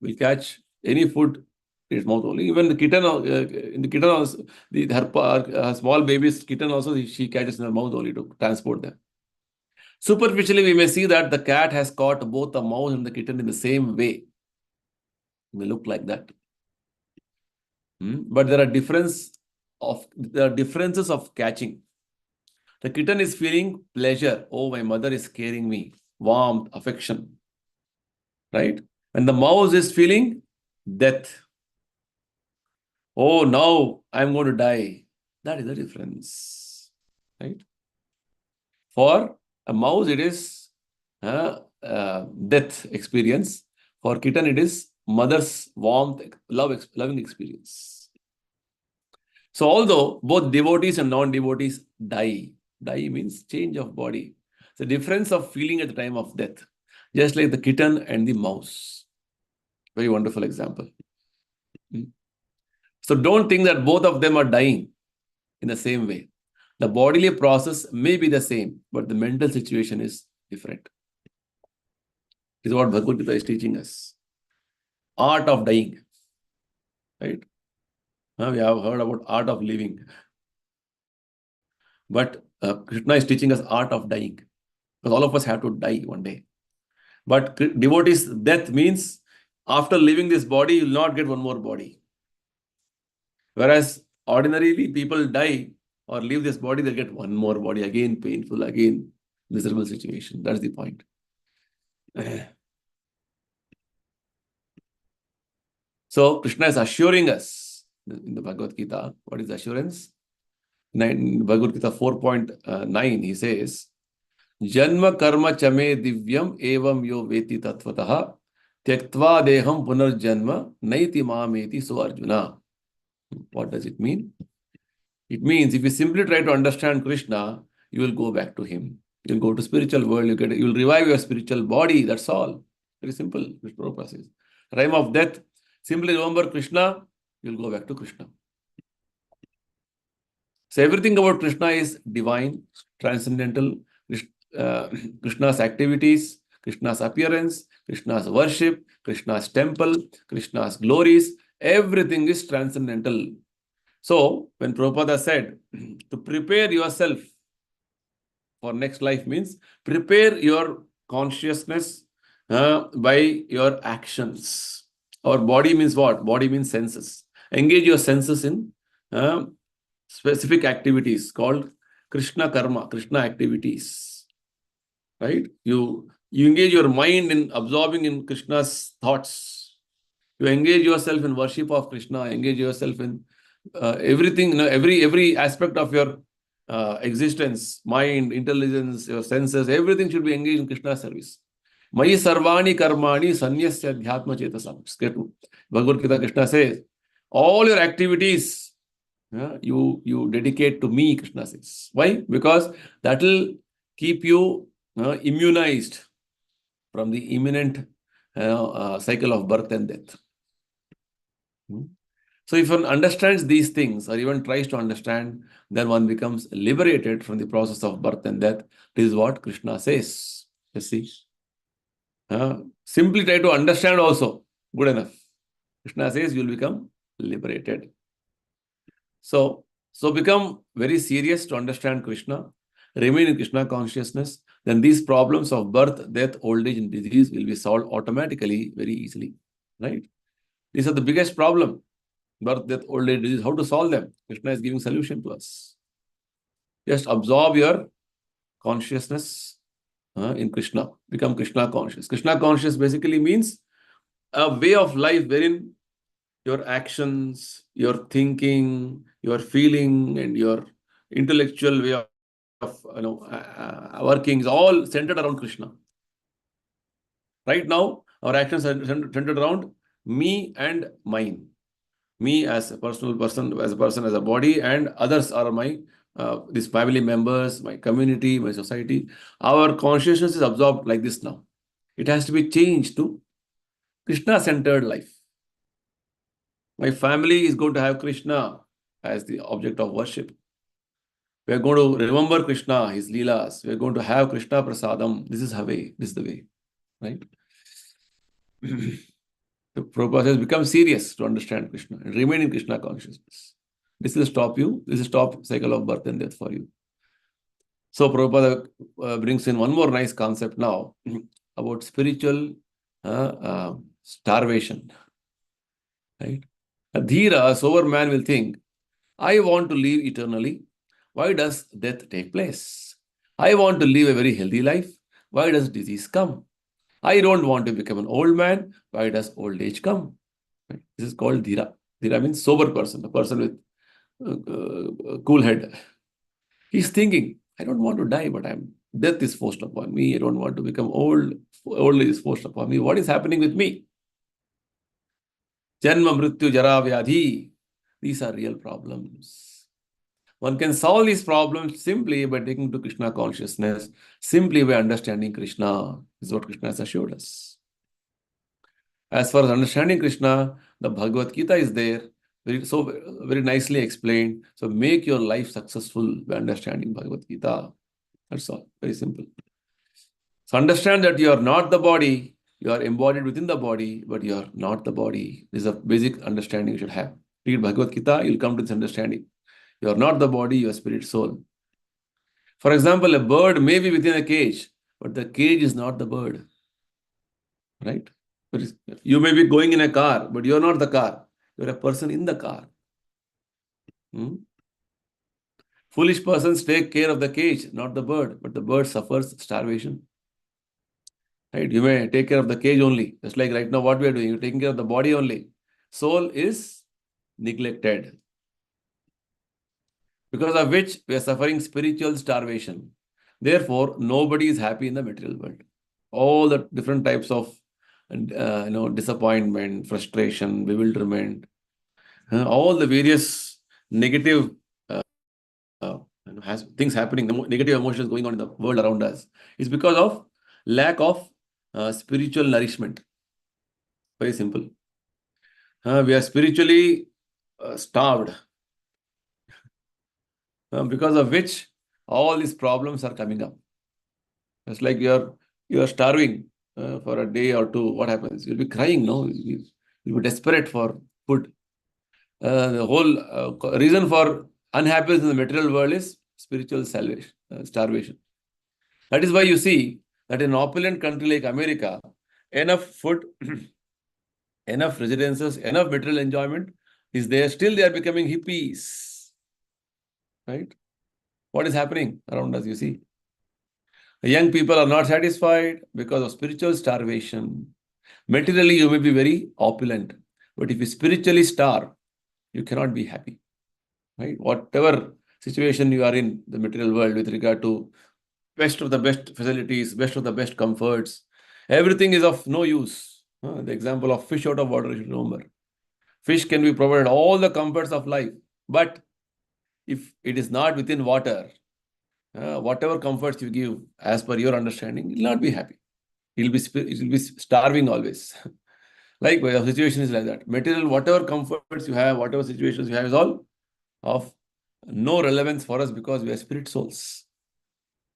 will catch any food in its mouth only. Even the kitten, in the kitten also, her small baby's kitten also, she catches in her mouth only to transport them. Superficially, we may see that the cat has caught both the mouse and the kitten in the same way. It may look like that. But there are differences of catching. The kitten is feeling pleasure. Oh, my mother is carrying me. Warmth, affection. Right? And the mouse is feeling death. Oh, now I'm going to die. That is the difference. Right? For a mouse, it is death experience. For kitten, it is mother's warmth, loving experience. So although both devotees and non-devotees die means change of body. The difference of feeling at the time of death, just like the kitten and the mouse. Very wonderful example. So don't think that both of them are dying in the same way. The bodily process may be the same, but the mental situation is different. This is what Bhagavad Gita is teaching us. Art of dying. Right? We have heard about art of living. But Krishna is teaching us art of dying. Because all of us have to die one day. But devotees' death means after leaving this body, you will not get one more body. Whereas ordinarily people die or leave this body, they get one more body, again painful, again miserable situation. That's the point. So Krishna is assuring us in the Bhagavad Gita. What is assurance? In Bhagavad Gita 4.9, he says, Janma karma chame divyam evam yo veti tattvataha tyaktva deham punarjanma naiti mameti so Arjuna. What does it mean? It means if you simply try to understand Krishna, you will go back to him. You'll go to spiritual world, you'll revive your spiritual body, that's all. Very simple, Prabhupada says. Time of death, simply remember Krishna, you'll go back to Krishna. So everything about Krishna is divine, transcendental. Krishna's activities, Krishna's appearance, Krishna's worship, Krishna's temple, Krishna's glories, everything is transcendental. So, when Prabhupada said to prepare yourself for next life means prepare your consciousness by your actions. Our body means what? Body means senses. Engage your senses in specific activities called Krishna karma, Krishna activities. Right? You engage your mind in absorbing in Krishna's thoughts. You engage yourself in worship of Krishna, engage yourself in everything, every aspect of your existence, mind, intelligence, your senses, everything should be engaged in Krishna's service. Mayi sarvani karmani sanyasya adhyatma chetasam. Bhagavad Gita, Krishna says, all your activities, you dedicate to me, Krishna says. Why? Because that will keep you immunized from the imminent cycle of birth and death. So if one understands these things or even tries to understand, then one becomes liberated from the process of birth and death. This is what Krishna says. You see? Simply try to understand also. Good enough. Krishna says you will become liberated. So become very serious to understand Krishna. Remain in Krishna consciousness. Then these problems of birth, death, old age and disease will be solved automatically, very easily. Right? These are the biggest problem. Birth, death, old age, disease, how to solve them? Krishna is giving solution to us. Just absorb your consciousness in Krishna. Become Krishna conscious. Krishna conscious basically means a way of life wherein your actions, your thinking, your feeling, and your intellectual way of working is all centered around Krishna. Right now, our actions are centered around me and mine. Me as a personal person, as a body, and others are my these family members, my community, my society. Our consciousness is absorbed like this now. It has to be changed to Krishna-centered life. My family is going to have Krishna as the object of worship. We are going to remember Krishna, his leelas. We are going to have Krishna prasadam. This is the way. This is the way. Right? The Prabhupada says, become serious to understand Krishna and remain in Krishna consciousness. This will stop you. This will stop cycle of birth and death for you. So Prabhupada brings in one more nice concept now about spiritual starvation. Right? A dhira, a sober man will think, I want to live eternally. Why does death take place? I want to live a very healthy life. Why does disease come? I don't want to become an old man. Why does old age come? Right? This is called dhira. Dhira means sober person, a person with cool head. He's thinking, I don't want to die, but death is forced upon me. I don't want to become old. Old is forced upon me. What is happening with me? Janma, Mrityu, Jara, Vyadhi. These are real problems. One can solve these problems simply by taking to Krishna consciousness, simply by understanding Krishna, is what Krishna has assured us. As far as understanding Krishna, the Bhagavad Gita is there, very nicely explained. So make your life successful by understanding Bhagavad Gita. That's all. Very simple. So understand that you are not the body, you are embodied within the body, but you are not the body. This is a basic understanding you should have. Read Bhagavad Gita, you'll come to this understanding. You are not the body, you are spirit soul. For example, a bird may be within a cage, but the cage is not the bird. Right? You may be going in a car, but you are not the car. You are a person in the car. Foolish persons take care of the cage, not the bird, but the bird suffers starvation. Right? You may take care of the cage only. Just like right now what we are doing, you're taking care of the body only. Soul is neglected. Because of which we are suffering spiritual starvation. Therefore, nobody is happy in the material world. All the different types of disappointment, frustration, bewilderment, all the various negative things happening, the negative emotions going on in the world around us is because of lack of spiritual nourishment. Very simple. We are spiritually starved, because of which all these problems are coming up. It's like you are starving for a day or two. What happens? You'll be crying, no? You'll be desperate for food. The whole reason for unhappiness in the material world is spiritual starvation. That is why you see that in an opulent country like America, enough food, enough residences, enough material enjoyment is there. Still they are becoming hippies. Right? What is happening around us, you see? The young people are not satisfied because of spiritual starvation. Materially, you may be very opulent, but if you spiritually starve, you cannot be happy. Right? Whatever situation you are in the material world with regard to best of the best facilities, best of the best comforts, everything is of no use. The example of fish out of water, you should remember. Fish can be provided all the comforts of life, but if it is not within water, whatever comforts you give as per your understanding, you will not be happy. It will be starving always. Likewise, the situation is like that. Material, whatever comforts you have, whatever situations you have is all of no relevance for us because we are spirit souls.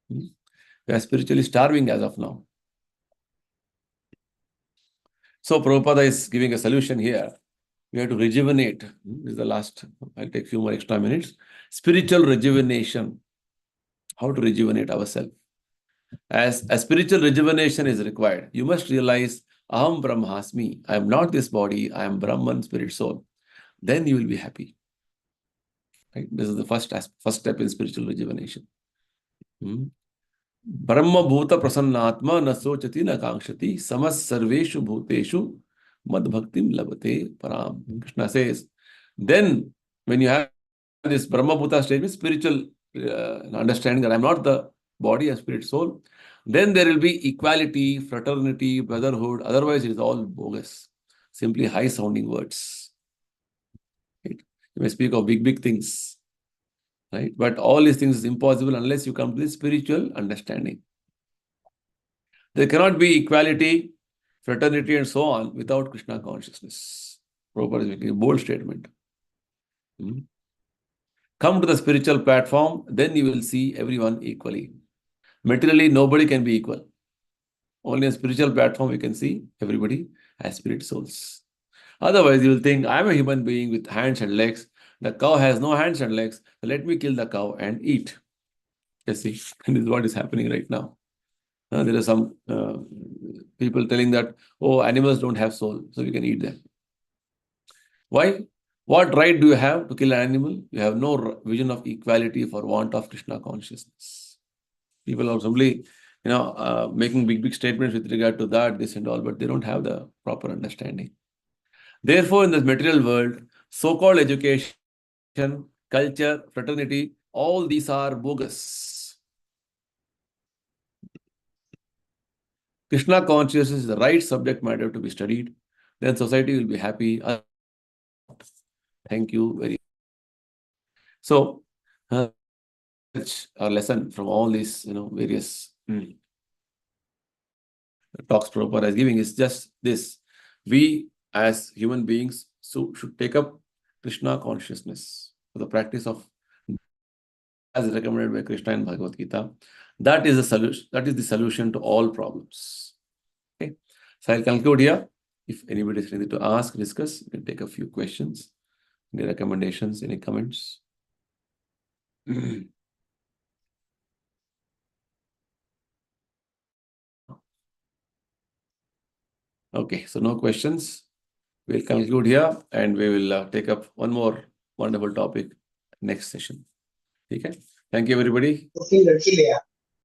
We are spiritually starving as of now. So Prabhupada is giving a solution here. We have to rejuvenate. This is the last. I'll take a few more extra minutes. Spiritual rejuvenation. How to rejuvenate ourselves. As a spiritual rejuvenation is required, you must realize, Aham Brahmasmi. I am not this body. I am Brahman, spirit soul. Then you will be happy. Right? This is the first step in spiritual rejuvenation. Brahma bhuta prasannatma na sochati na kankshati samas sarveshu bhuteshu mad bhaktim labate param. Krishna says, then when you have this Brahma bhuta stage with spiritual understanding that I am not the body and spirit soul, then there will be equality, fraternity, brotherhood. Otherwise, it is all bogus. Simply high sounding words. Right? You may speak of big things. Right? But all these things is impossible unless you come to this spiritual understanding. There cannot be equality, fraternity, and so on without Krishna consciousness. Prabhupada is making a bold statement. Come to the spiritual platform, then you will see everyone equally. Materially, nobody can be equal. Only on spiritual platform we can see everybody as spirit souls. Otherwise, you will think, I am a human being with hands and legs. The cow has no hands and legs. So let me kill the cow and eat. You see, and this is what is happening right now. There are some people telling that, oh, animals don't have soul, so we can eat them. Why? What right do you have to kill an animal? You have no vision of equality for want of Krishna consciousness. People are simply, making big statements with regard to that, this and all, but they don't have the proper understanding. Therefore, in this material world, so-called education, culture, fraternity, all these are bogus. Krishna consciousness is the right subject matter to be studied. Then society will be happy. Thank you very much. So, our lesson from all these, various talks Prabhupada is giving is just this: we as human beings should take up Krishna consciousness for the practice of, as recommended by Krishna in Bhagavad Gita. That is the solution. That is the solution to all problems. Okay, so I'll conclude here. If anybody is ready to ask, discuss, you can take a few questions, any recommendations, any comments. Okay, so no questions. We'll conclude here and we will take up one more wonderful topic next session. Okay, thank you everybody.